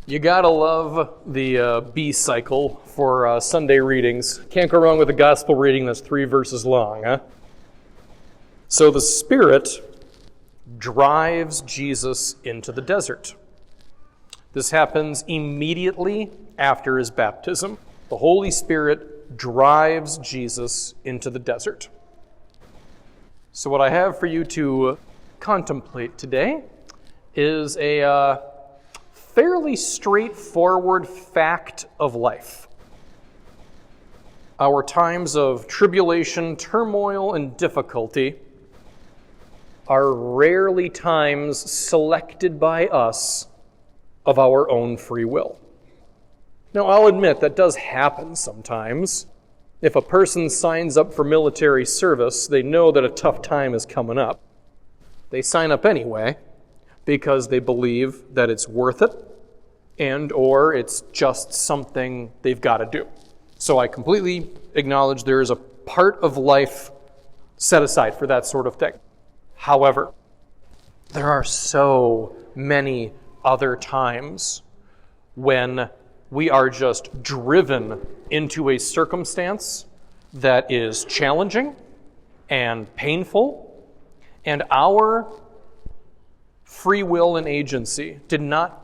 You gotta love the B cycle for Sunday readings. Can't go wrong with a gospel reading that's 3 verses long, huh? So the Spirit drives Jesus into the desert. This happens immediately after his baptism. The Holy Spirit drives Jesus into the desert. So what I have for you to contemplate today is a fairly straightforward fact of life. Our times of tribulation, turmoil, and difficulty are rarely times selected by us of our own free will. Now, I'll admit that does happen sometimes. If a person signs up for military service, they know that a tough time is coming up. They sign up anyway because they believe that it's worth it and or it's just something they've got to do. So I completely acknowledge there is a part of life set aside for that sort of thing. However, there are so many other times when we are just driven into a circumstance that is challenging and painful, and our free will and agency did not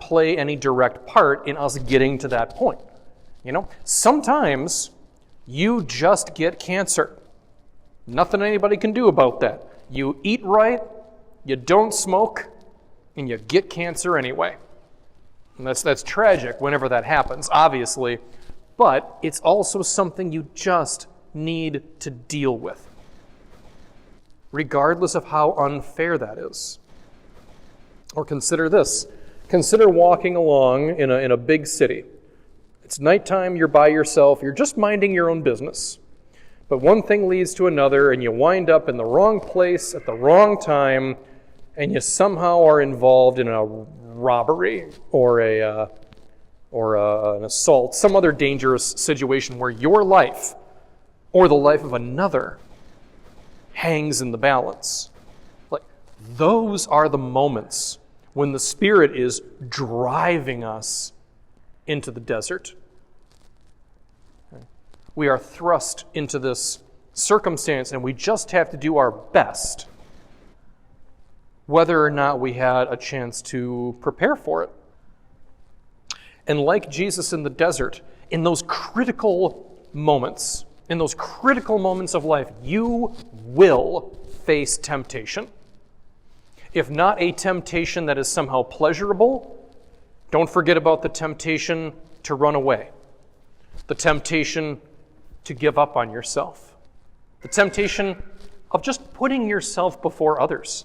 play any direct part in us getting to that point. You know, sometimes you just get cancer. Nothing anybody can do about that. You eat right, you don't smoke, and you get cancer anyway. And that's tragic whenever that happens, obviously, but it's also something you just need to deal with, regardless of how unfair that is. Or consider this. Consider walking along in a big city. It's nighttime, you're by yourself, you're just minding your own business. But one thing leads to another, and you wind up in the wrong place at the wrong time, and you somehow are involved in a robbery or an assault, some other dangerous situation where your life or the life of another hangs in the balance. Like, those are the moments when the Spirit is driving us into the desert. We are thrust into this circumstance, and we just have to do our best, whether or not we had a chance to prepare for it. And like Jesus in the desert, in those critical moments of life, you will face temptation. If not a temptation that is somehow pleasurable, don't forget about the temptation to run away, the temptation to give up on yourself, the temptation of just putting yourself before others.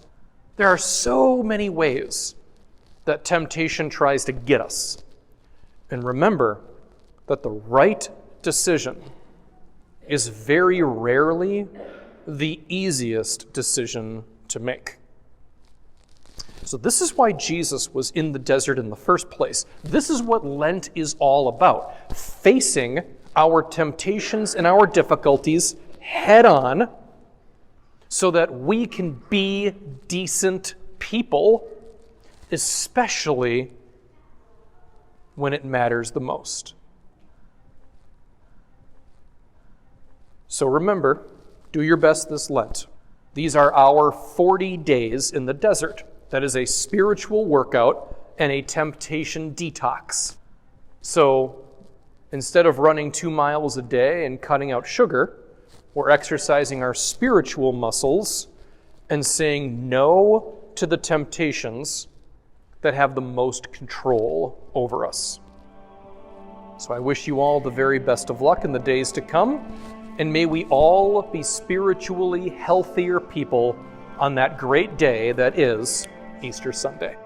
There are so many ways that temptation tries to get us. And remember that the right decision is very rarely the easiest decision to make. So this is why Jesus was in the desert in the first place. This is what Lent is all about. Facing our temptations and our difficulties head on so that we can be decent people, especially when it matters the most. So remember, do your best this Lent. These are our 40 days in the desert. That is a spiritual workout and a temptation detox. So instead of running 2 miles a day and cutting out sugar, we're exercising our spiritual muscles and saying no to the temptations that have the most control over us. So I wish you all the very best of luck in the days to come, and may we all be spiritually healthier people on that great day that is Easter Sunday.